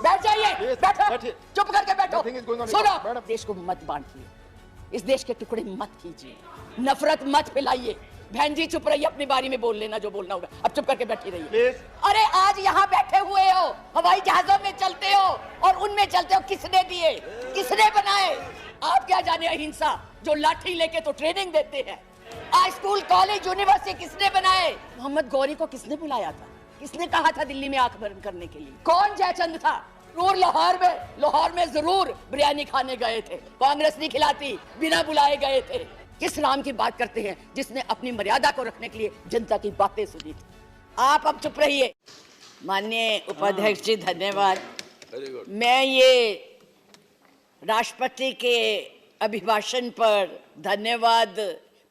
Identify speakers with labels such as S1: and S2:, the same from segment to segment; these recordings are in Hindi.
S1: बैठ जाइए, बैठो, चुप करके बैठो। सुनो,
S2: मैडम,
S1: देश को मत बांटिए, इस देश के टुकड़े मत कीजिए, नफरत मत फैलाइए। बहन जी चुप रहिए, अपनी बारी में बोल लेना जो बोलना होगा, अब चुप करके बैठी रहिए। अरे आज यहाँ बैठे हुए हो, हवाई जहाजों में चलते हो और उनमें चलते हो, किसने दिए, किसने बनाए? आप क्या जाने अहिंसा, जो लाठी लेके तो ट्रेनिंग देते हैं। आज स्कूल कॉलेज यूनिवर्सिटी किसने बनाए? मोहम्मद गौरी को किसने बुलाया था, किसने कहा था दिल्ली में आंख बंद करने के लिए? कौन जयचंद था? जरूर लाहौर में जरूर बिरयानी खाने गए थे, कांग्रेस नहीं खिलाती, बिना बुलाए गए थे। किस राम की बात करते हैं जिसने अपनी मर्यादा को रखने के लिए जनता की बातें सुनी थी? आप अब चुप रहिए। माननीय उपाध्यक्ष जी धन्यवाद। मैं ये राष्ट्रपति के अभिभाषण पर धन्यवाद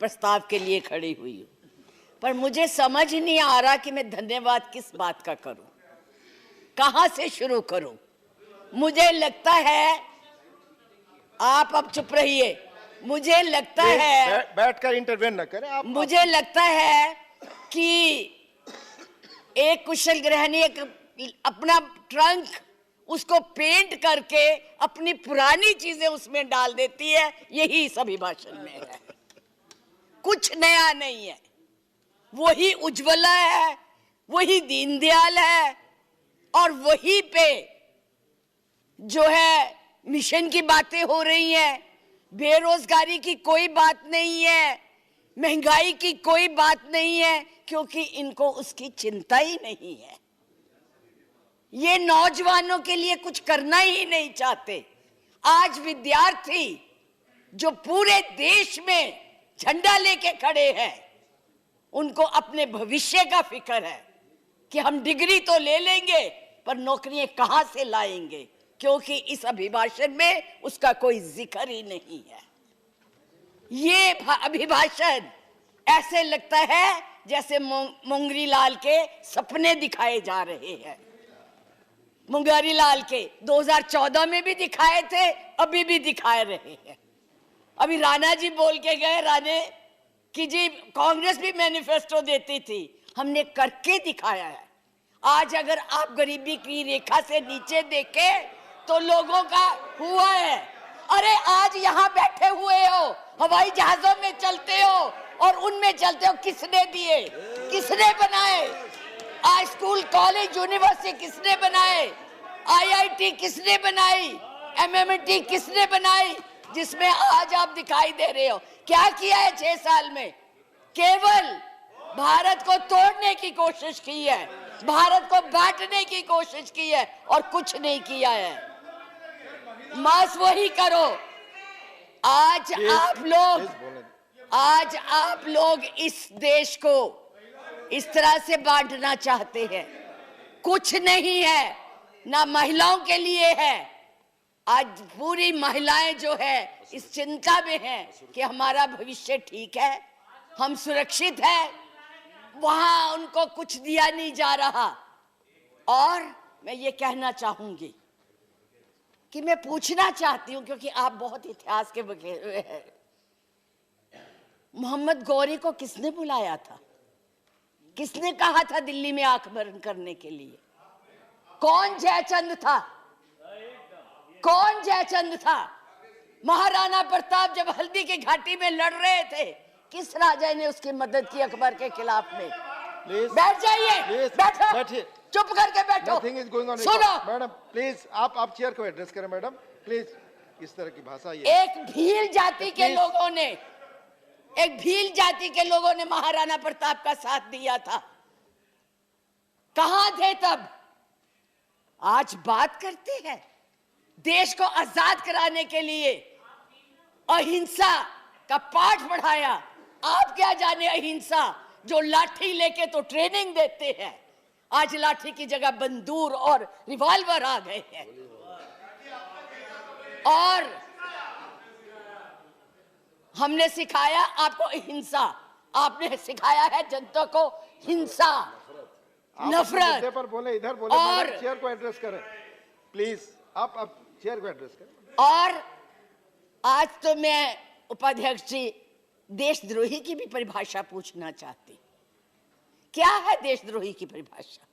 S1: प्रस्ताव के लिए खड़ी हुई हूँ, पर मुझे समझ नहीं आ रहा कि मैं धन्यवाद किस बात का करूं, कहां से शुरू करूं। मुझे लगता है, आप अब चुप रहिए, मुझे लगता है
S2: बैठकर इंटरवेन न करें आप।
S1: मुझे लगता है कि एक कुशल गृहिणी अपना ट्रंक उसको पेंट करके अपनी पुरानी चीजें उसमें डाल देती है, यही इस अभिभाषण में है। कुछ नया नहीं है, वही उज्ज्वला है, वही दीनदयाल है, और वही पे जो है मिशन की बातें हो रही हैं। बेरोजगारी की कोई बात नहीं है, महंगाई की कोई बात नहीं है, क्योंकि इनको उसकी चिंता ही नहीं है। ये नौजवानों के लिए कुछ करना ही नहीं चाहते। आज विद्यार्थी जो पूरे देश में झंडा लेके खड़े हैं, उनको अपने भविष्य का फिक्र है कि हम डिग्री तो ले लेंगे पर नौकरियां कहां से लाएंगे, क्योंकि इस अभिभाषण में उसका कोई जिक्र ही नहीं है। ये अभिभाषण ऐसे लगता है जैसे मुंगरी लाल के सपने दिखाए जा रहे हैं। मुंगरी लाल के 2014 में भी दिखाए थे, अभी भी दिखाए रहे हैं। अभी राणा जी बोल के गए, राणे कि जी कांग्रेस भी मैनिफेस्टो देती थी, हमने करके दिखाया है। आज अगर आप गरीबी की रेखा से नीचे देखें तो लोगों का हुआ है। अरे आज यहाँ बैठे हुए हो, हवाई जहाजों में चलते हो और उनमें चलते हो, किसने दिए, किसने बनाए? आज स्कूल कॉलेज यूनिवर्सिटी किसने बनाए? आईआईटी किसने बनाई? एमएमटी किसने बनाई? जिसमें आज आप दिखाई दे रहे हो। क्या किया है 6 साल में? केवल भारत को तोड़ने की कोशिश की है, भारत को बांटने की कोशिश की है और कुछ नहीं किया है। बस वही करो। आज आप लोग इस देश को इस तरह से बांटना चाहते हैं। कुछ नहीं है, ना महिलाओं के लिए है। आज पूरी महिलाएं जो है इस चिंता में हैं कि हमारा भविष्य ठीक है, हम सुरक्षित है, वहां उनको कुछ दिया नहीं जा रहा। और मैं ये कहना चाहूंगी कि मैं पूछना चाहती हूं, क्योंकि आप बहुत इतिहास के बखे हुए हैं, मोहम्मद गौरी को किसने बुलाया था? किसने कहा था दिल्ली में आंख बंद करने के लिए? कौन जयचंद था? कौन जयचंद था? महाराणा प्रताप जब हल्दी की घाटी में लड़ रहे थे, किस राजा ने उसकी मदद की अकबर के खिलाफ में? बैठ जाइए, बैठो, चुप करके बैठो। सुनो
S2: मैडम प्लीज, आप चेयर को एड्रेस करें मैडम प्लीज। इस तरह की भाषा
S1: एक भील जाति के लोगों ने, एक भील जाति के लोगों ने महाराणा प्रताप का साथ दिया था। कहां थे तब? आज बात करते हैं देश को आजाद कराने के लिए अहिंसा का पाठ पढ़ाया। आप क्या जाने अहिंसा, जो लाठी लेके तो ट्रेनिंग देते हैं, आज लाठी की जगह बंदूक और रिवॉल्वर आ गए हैं। और हमने सिखाया आपको अहिंसा, आपने सिखाया है जनता को हिंसा, नफरत।
S2: पर बोले, इधर बोले, और चेयर को एड्रेस करें प्लीज। आप चेयर को एड्रेस करें।
S1: और आज तो मैं उपाध्यक्ष जी देशद्रोही की भी परिभाषा पूछना चाहती। क्या है देशद्रोही की परिभाषा?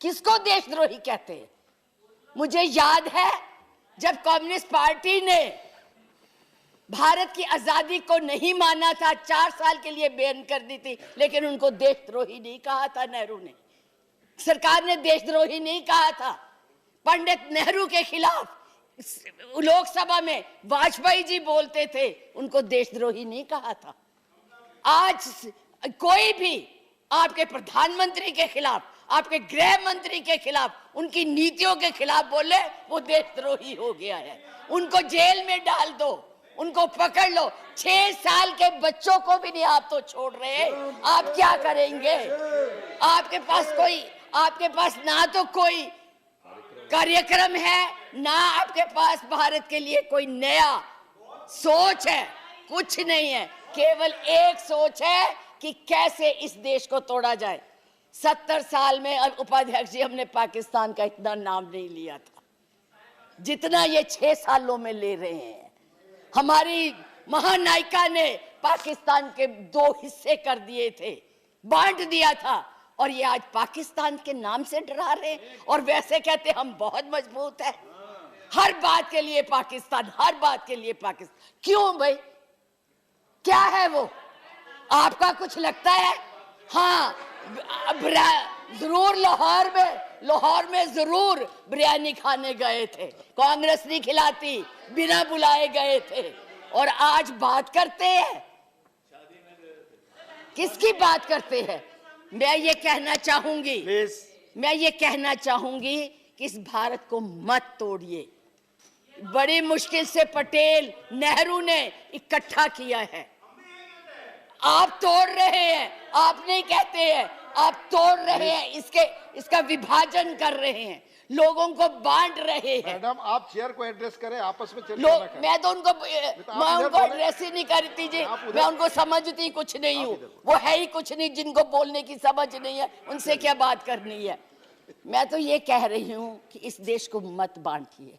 S1: किसको देशद्रोही कहते हैं? मुझे याद है जब कम्युनिस्ट पार्टी ने भारत की आजादी को नहीं माना था, 4 साल के लिए बैन कर दी थी, लेकिन उनको देशद्रोही नहीं कहा था नेहरू ने। सरकार ने देशद्रोही नहीं कहा था। पंडित नेहरू के खिलाफ लोकसभा में वाजपेयी जी बोलते थे, उनको देशद्रोही नहीं कहा था। आज कोई भी आपके प्रधानमंत्री के खिलाफ, आपके गृह मंत्री के खिलाफ, उनकी नीतियों के खिलाफ बोले, वो देशद्रोही हो गया है। उनको जेल में डाल दो, उनको पकड़ लो। 6 साल के बच्चों को भी नहीं आप तो छोड़ रहे, आप क्या करेंगे? आपके पास ना तो कोई कार्यक्रम है, ना आपके पास भारत के लिए कोई नया सोच है, कुछ नहीं है। केवल एक सोच है कि कैसे इस देश को तोड़ा जाए। 70 साल में उपाध्यक्ष जी हमने पाकिस्तान का इतना नाम नहीं लिया था जितना ये 6 सालों में ले रहे हैं। हमारी महानायिका ने पाकिस्तान के 2 हिस्से कर दिए थे, बांट दिया था, और ये आज पाकिस्तान के नाम से डरा रहे हैं। और वैसे कहते हम बहुत मजबूत है, हर बात के लिए पाकिस्तान, हर बात के लिए पाकिस्तान। क्यों भाई, क्या है वो? आपका कुछ लगता है? हाँ, जरूर लाहौर में जरूर बिरयानी खाने गए थे, कांग्रेस नहीं खिलाती, बिना बुलाए गए थे। और आज बात करते हैं, किसकी बात करते हैं? मैं ये कहना चाहूंगी कि इस भारत को मत तोड़िए। बड़ी मुश्किल से पटेल नेहरू ने इकट्ठा किया है, आप तोड़ रहे हैं। आप नहीं कहते हैं, आप तोड़ रहे हैं, इसका विभाजन कर रहे हैं, लोगों को बांट रहे हैं।
S2: मैडम, आप चेयर को एड्रेस करें, आपस में चर्चा ना करें।
S1: मैं उनको एड्रेस ही नहीं करती जी, मैं उनको समझती कुछ नहीं हूँ। वो है ही कुछ नहीं, जिनको बोलने की समझ नहीं है, उनसे क्या बात करनी है। मैं तो ये कह रही हूँ कि इस देश को मत बांटिए,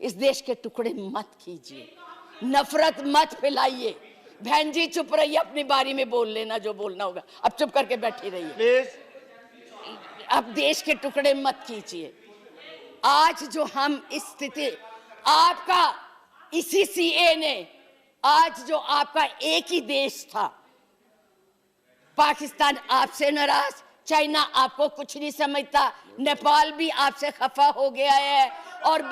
S1: इस देश के टुकड़े मत कीजिए, नफरत मत फैलाइए। बहन जी चुप रहिए, अपनी बारी में बोल लेना जो बोलना होगा, अब चुप करके बैठी रहिए
S2: प्लीज।
S1: अब देश के टुकड़े मत कीजिए। आज जो हम इस स्थिति, आपका इसी सीए ने, आज जो आपका एक ही देश था, पाकिस्तान आपसे नाराज, चाइना आपको कुछ नहीं समझता, नेपाल भी आपसे खफा हो गया है, और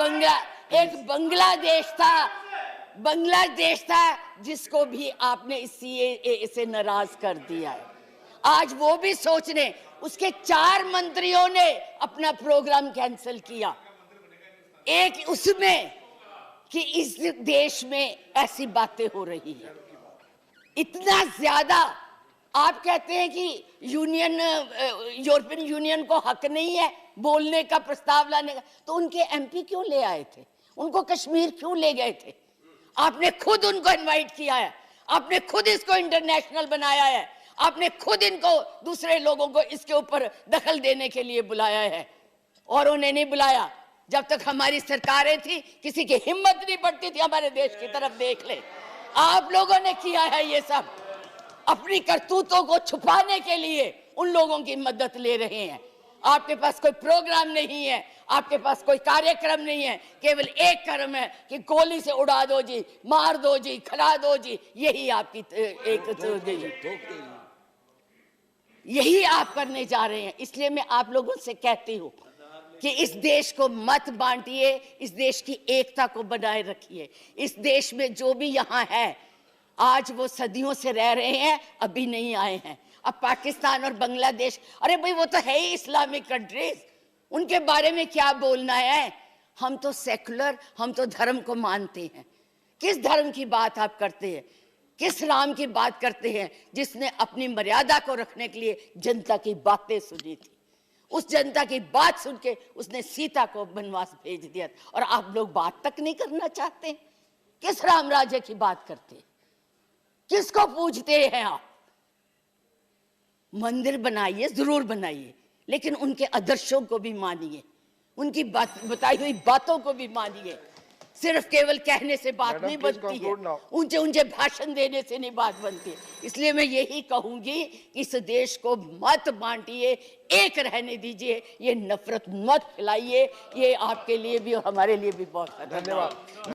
S1: बांग्लादेश था जिसको भी आपने इस सीएए से नाराज कर दिया है। आज वो भी सोच रहे, उसके 4 मंत्रियों ने अपना प्रोग्राम कैंसिल किया, एक उसमें कि इस देश में ऐसी बातें हो रही है। इतना ज्यादा आप कहते हैं कि यूरोपियन यूनियन को हक नहीं है बोलने का, प्रस्ताव लाने का, तो उनके एमपी क्यों ले आए थे? उनको कश्मीर क्यों ले गए थे? आपने खुद उनको इनवाइट किया है, आपने खुद इसको इंटरनेशनल बनाया है, आपने खुद इनको, दूसरे लोगों को इसके ऊपर दखल देने के लिए बुलाया है। और उन्हें नहीं बुलाया जब तक हमारी सरकारें थी, किसी की हिम्मत नहीं पड़ती थी हमारे देश की तरफ देख ले। आप लोगों ने किया है ये सब, अपनी करतूतों को छुपाने के लिए उन लोगों की मदद ले रहे हैं। आपके पास कोई प्रोग्राम नहीं है, आपके पास कोई कार्यक्रम नहीं है, केवल एक कर्म है कि गोली से उड़ा दो जी, मार दो जी, खिला दो जी, यही आपकी यही आप करने जा रहे हैं। इसलिए मैं आप लोगों से कहती हूं कि इस देश को मत बांटिए, इस देश की एकता को बनाए रखिए। इस देश में जो भी यहाँ है, आज वो सदियों से रह रहे हैं, अभी नहीं आए हैं। अब पाकिस्तान और बांग्लादेश, अरे भाई वो तो है ही इस्लामिक कंट्रीज, उनके बारे में क्या बोलना है? हम तो सेकुलर, हम तो धर्म को मानते हैं। किस धर्म की बात आप करते हैं? किस राम की बात करते हैं जिसने अपनी मर्यादा को रखने के लिए जनता की बातें सुनी थी? उस जनता की बात सुन के उसने सीता को वनवास भेज दिया, और आप लोग बात तक नहीं करना चाहते। किस राम राज्य की बात करते? किसको पूजते हैं आप? मंदिर बनाइए, जरूर बनाइए, लेकिन उनके आदर्शों को भी मानिए, उनकी बताई हुई बातों को भी मानिए। सिर्फ केवल कहने से बात
S2: Madam,
S1: नहीं
S2: please
S1: बनती है,
S2: conclude now.
S1: ऊंचे ऊंचे भाषण देने से नहीं बात बनती है। इसलिए मैं यही कहूंगी कि इस देश को मत बांटिए, एक रहने दीजिए, ये नफरत मत फैलाइए, ये आपके लिए भी और हमारे लिए भी बहुत खतरनाक है।
S2: धन्यवाद।